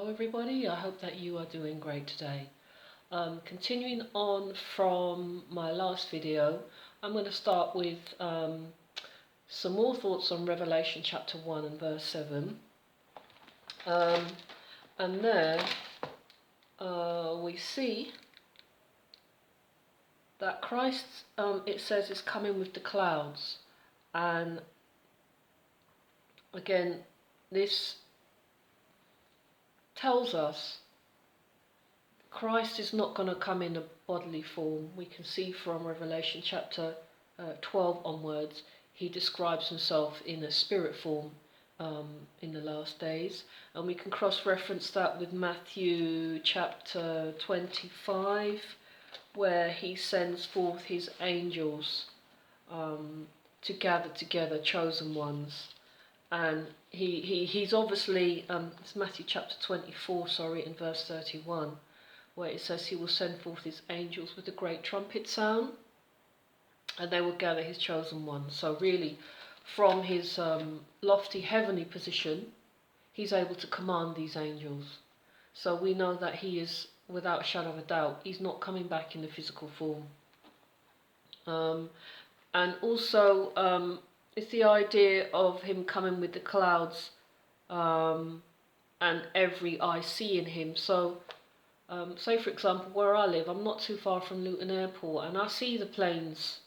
Hello everybody, I hope that you are doing great today. Continuing on from my last video, I'm going to start with some more thoughts on Revelation chapter 1 and verse 7. And there we see that Christ, it says, is coming with the clouds. And again, this tells us Christ is not going to come in a bodily form. We can see from Revelation chapter 12 onwards, he describes himself in a spirit form in the last days. And we can cross-reference that with Matthew chapter 25, where he sends forth his angels to gather together chosen ones. And he's obviously, it's Matthew chapter 24, in verse 31, where it says he will send forth his angels with a great trumpet sound, and they will gather his chosen ones. So really, from his lofty heavenly position, he's able to command these angels. So we know that he is, without a shadow of a doubt, he's not coming back in the physical form. And also, it's the idea of him coming with the clouds and every eye seeing him. So, say for example, where I live, I'm not too far from Luton Airport, and I see the planes.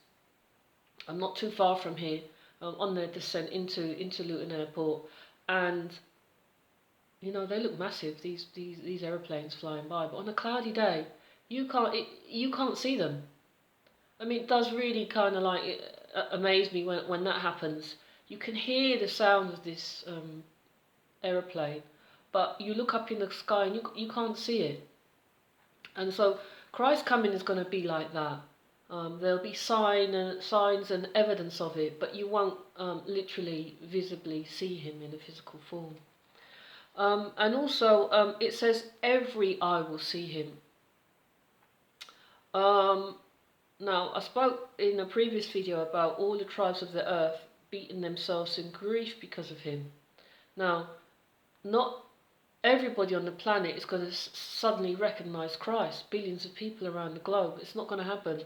I'm not too far from here on their descent into Luton Airport, and you know they look massive. These aeroplanes flying by, but on a cloudy day, you can't see them. I mean, it does really kind of like amaze me when that happens. You can hear the sound of this aeroplane, but you look up in the sky and you can't see it. And so Christ's coming is going to be like that. There'll be signs and evidence of it, but you won't literally visibly see him in a physical form. And also, it says every eye will see him. Now, I spoke in a previous video about all the tribes of the earth beating themselves in grief because of him. Now, not everybody on the planet is going to suddenly recognize Christ. Billions of people around the globe. It's not going to happen.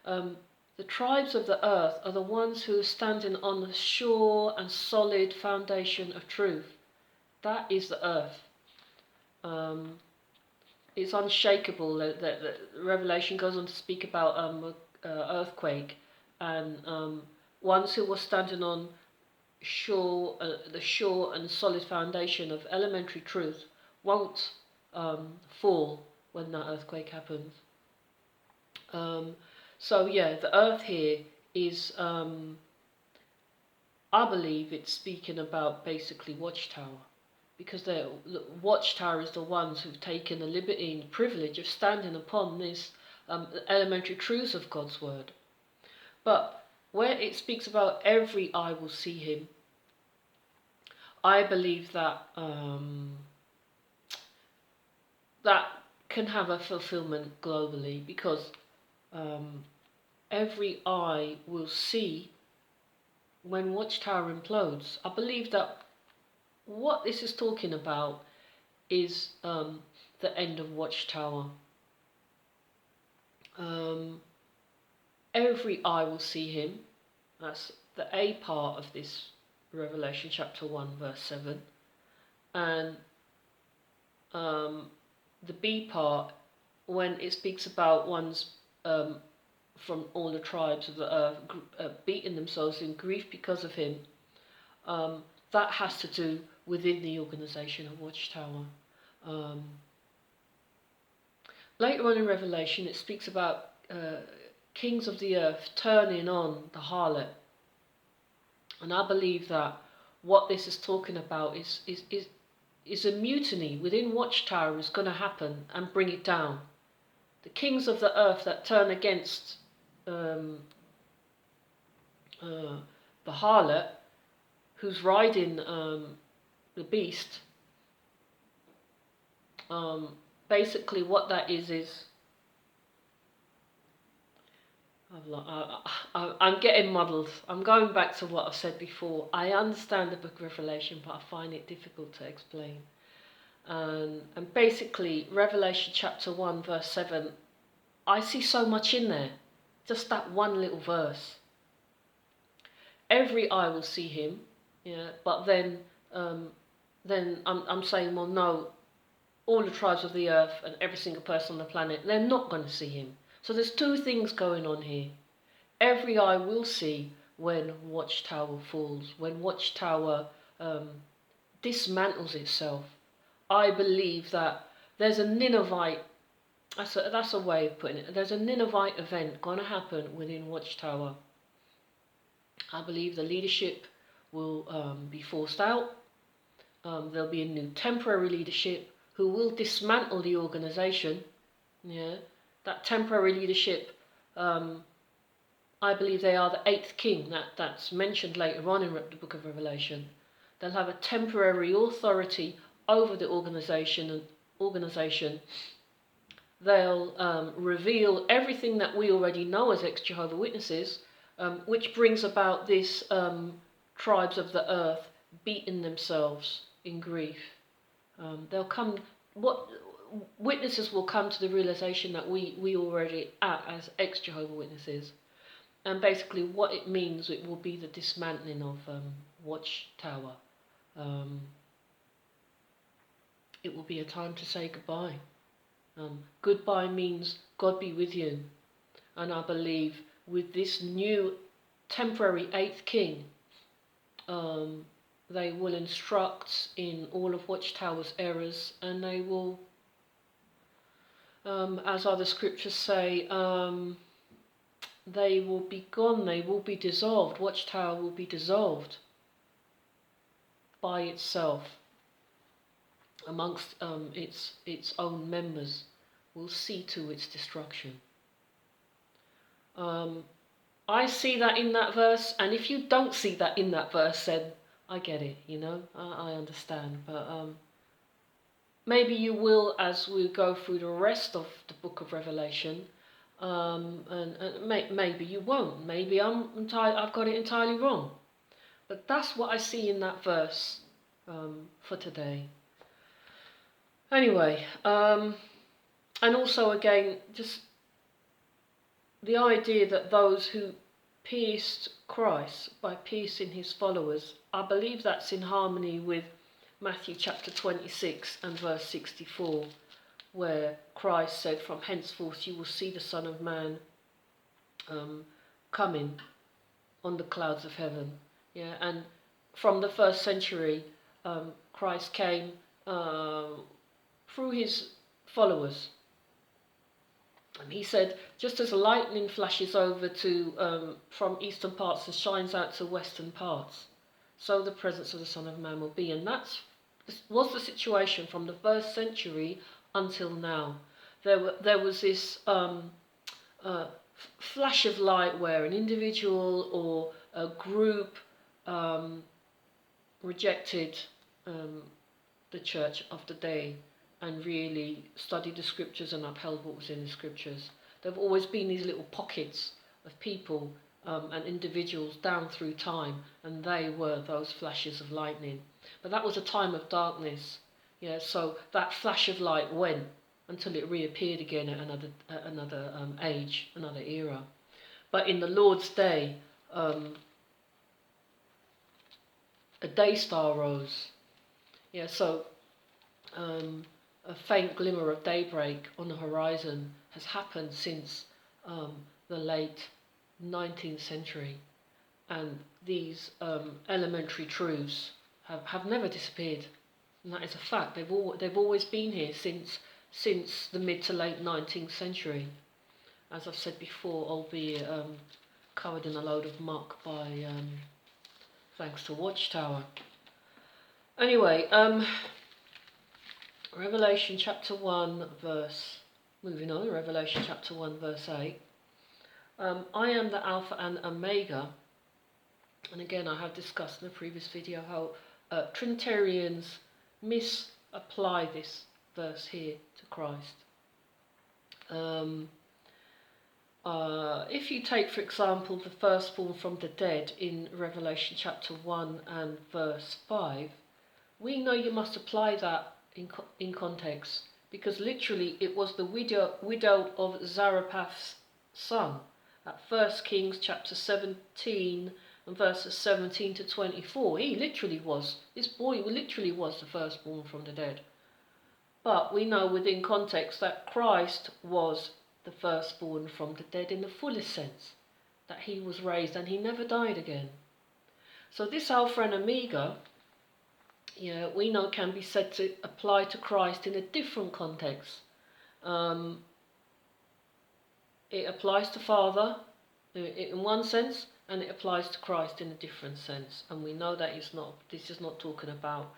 The tribes of the earth are the ones who are standing on the sure and solid foundation of truth. That is the earth. It's unshakable. The Revelation goes on to speak about earthquake, and ones who were standing on the sure and solid foundation of elementary truth won't fall when that earthquake happens. So yeah, the earth here is, I believe it's speaking about basically Watchtower. Because the Watchtower is the ones who've taken the liberty and privilege of standing upon this elementary truths of God's word. But where it speaks about every eye will see him, I believe that that can have a fulfillment globally, because every eye will see when Watchtower implodes. I believe that what this is talking about is the end of Watchtower. Every eye will see him. That's the A part of this Revelation chapter 1 verse 7. And the B part, when it speaks about ones from all the tribes of the earth beating themselves in grief because of him, that has to do within the organisation of Watchtower. Later on in Revelation, it speaks about kings of the earth turning on the harlot. And I believe that what this is talking about is a mutiny within Watchtower is going to happen and bring it down. The kings of the earth that turn against the harlot, who's riding the beast, basically what that is I'm getting muddled. I'm going back to what I said before. I understand the book of Revelation, but I find it difficult to explain. And basically, Revelation chapter 1, verse 7, I see so much in there. Just that one little verse. Every eye will see him, yeah. But then I'm saying, well, no, all the tribes of the earth and every single person on the planet, they're not going to see him. So there's two things going on here. Every eye will see when Watchtower falls, when Watchtower dismantles itself. I believe that there's a Ninevite, that's a way of putting it, there's a Ninevite event going to happen within Watchtower. I believe the leadership will be forced out. There'll be a new temporary leadership who will dismantle the organization. Yeah, that temporary leadership, I believe they are the eighth king that's mentioned later on in the book of Revelation. They'll have a temporary authority over the organization. They'll reveal everything that we already know as ex-Jehovah's Witnesses, which brings about this tribes of the earth beating themselves in grief. Witnesses will come to the realization that we already are as ex-Jehovah's Witnesses. And basically what it means, it will be the dismantling of Watchtower. It will be a time to say goodbye. Goodbye means God be with you. And I believe with this new temporary eighth king, they will instruct in all of Watchtower's errors, and they will, as other scriptures say, they will be gone, they will be dissolved. Watchtower will be dissolved by itself amongst its own members, will see to its destruction. I see that in that verse, and if you don't see that in that verse, then I get it, you know, I understand. But maybe you will as we go through the rest of the book of Revelation, and maybe you won't. Maybe I've got it entirely wrong. But that's what I see in that verse for today. Anyway, and also again, just the idea that those who pierced Christ by piercing his followers, I believe that's in harmony with Matthew chapter 26 and verse 64, where Christ said, from henceforth you will see the Son of Man coming on the clouds of heaven. Yeah, and from the first century, Christ came through his followers. And he said, just as lightning flashes over from eastern parts and shines out to western parts, so the presence of the Son of Man will be. And that was the situation from the first century until now. There was this flash of light where an individual or a group rejected the church of the day and really studied the scriptures and upheld what was in the scriptures. There have always been these little pockets of people and individuals down through time, and they were those flashes of lightning. But that was a time of darkness. Yeah, so that flash of light went until it reappeared again at another age, another era. But in the Lord's day, a day star rose. Yeah, so a faint glimmer of daybreak on the horizon has happened since the late 19th century, and these elementary truths have never disappeared, and that is a fact. They've always been here since the mid to late 19th century, as I've said before, albeit covered in a load of muck by thanks to Watchtower. Anyway, Revelation chapter 1 verse, moving on, Revelation chapter 1 verse 8. I am the Alpha and Omega. And again, I have discussed in a previous video how Trinitarians misapply this verse here to Christ. If you take, for example, the firstborn from the dead in Revelation chapter 1 and verse 5, we know you must apply that in context, because literally it was the widow of Zarephath's son. At 1 Kings chapter 17 and verses 17 to 24, this boy literally was the firstborn from the dead. But we know within context that Christ was the firstborn from the dead in the fullest sense, that he was raised and he never died again. So this Alpha and Omega, we know can be said to apply to Christ in a different context. It applies to Father in one sense, and it applies to Christ in a different sense. And we know that this is not talking about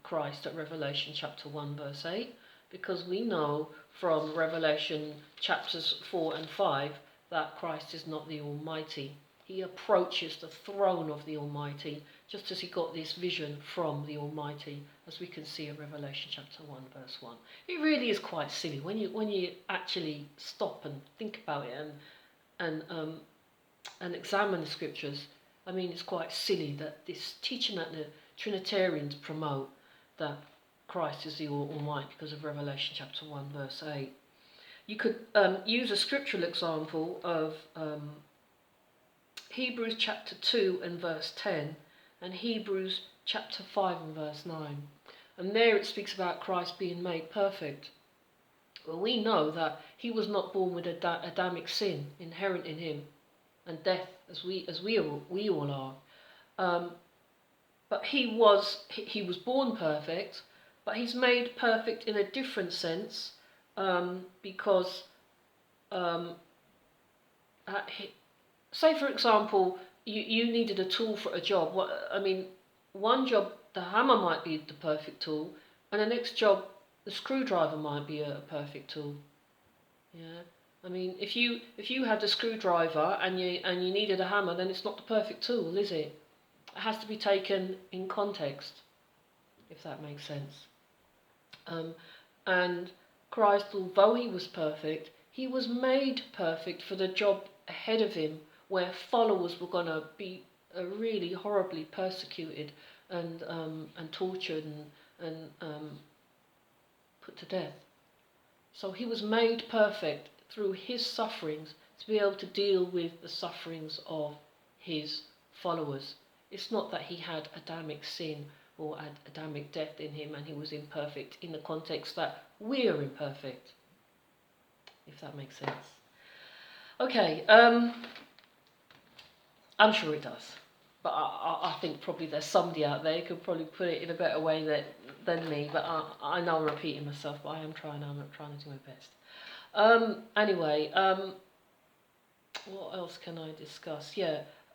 Christ at Revelation chapter 1 verse 8, because we know from Revelation chapters 4 and 5 that Christ is not the Almighty. He approaches the throne of the Almighty, just as he got this vision from the Almighty, as we can see in Revelation chapter 1 verse 1. It really is quite silly when you actually stop and think about it and examine the scriptures. I mean, it's quite silly that this teaching that the Trinitarians promote, that Christ is the Almighty because of Revelation chapter 1 verse 8. You could use a scriptural example of Hebrews chapter 2 and verse 10 and Hebrews chapter 5 and verse 9. And there it speaks about Christ being made perfect. Well, we know that he was not born with Adamic sin inherent in him and death as we all are. But he was born perfect, but he's made perfect in a different sense, because say for example you needed a tool for a job. One job the hammer might be the perfect tool, and the next job the screwdriver might be a perfect tool. Yeah. I mean, if you had the screwdriver and you needed a hammer, then it's not the perfect tool, is it? It has to be taken in context, if that makes sense. And Christ, although he was perfect, he was made perfect for the job ahead of him, where followers were going to be really horribly persecuted and tortured and put to death. So he was made perfect through his sufferings to be able to deal with the sufferings of his followers. It's not that he had Adamic sin or Adamic death in him and he was imperfect in the context that we're imperfect, if that makes sense. Okay, I'm sure it does. But I think probably there's somebody out there who could probably put it in a better way than me. But I know I'm repeating myself, but I'm trying to do my best. Anyway, what else can I discuss?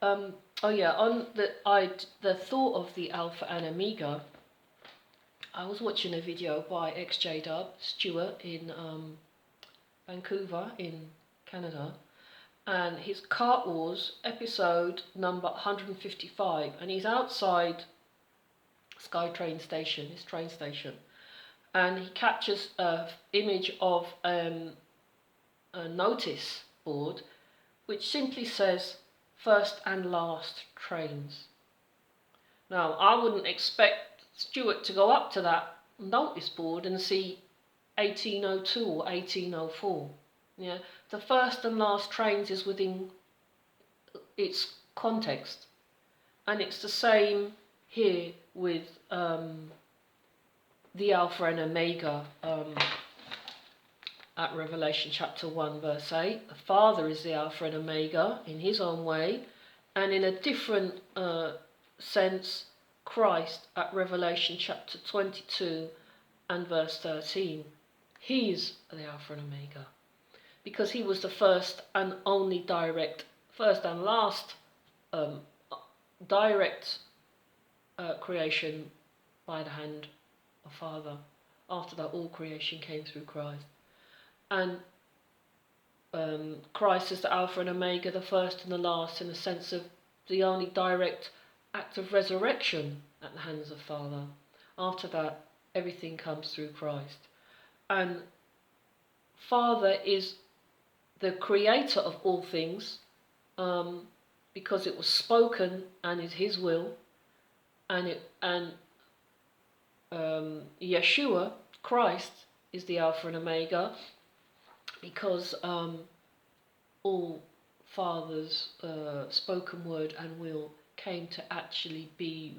On the thought of the Alpha and Omega, I was watching a video by XJ Stewart in Vancouver in Canada, and his Cart Wars episode number 155, and he's outside SkyTrain station, his train station, and he captures an image of a notice board which simply says first and last trains. Now, I wouldn't expect Stuart to go up to that notice board and see 1802 or 1804. Yeah, the first and last trains is within its context, and it's the same here with the Alpha and Omega at Revelation chapter 1 verse 8. The Father is the Alpha and Omega in his own way, and in a different sense, Christ at Revelation chapter 22 and verse 13. He's the Alpha and Omega, because he was the first and only first and last direct creation by the hand of Father. After that, all creation came through Christ. And Christ is the Alpha and Omega, the first and the last, in the sense of the only direct act of resurrection at the hands of Father. After that, everything comes through Christ. And Father is the creator of all things, because it was spoken and is his will, and Yeshua, Christ, is the Alpha and Omega, because all Father's spoken word and will came to actually be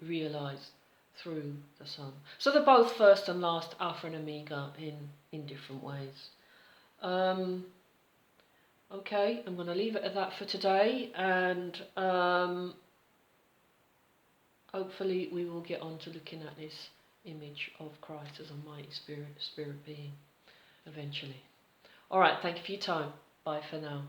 realized through the Son. So they're both first and last, Alpha and Omega, in different ways. Okay, I'm going to leave it at that for today, and hopefully we will get on to looking at this image of Christ as a mighty spirit being eventually. Alright, thank you for your time. Bye for now.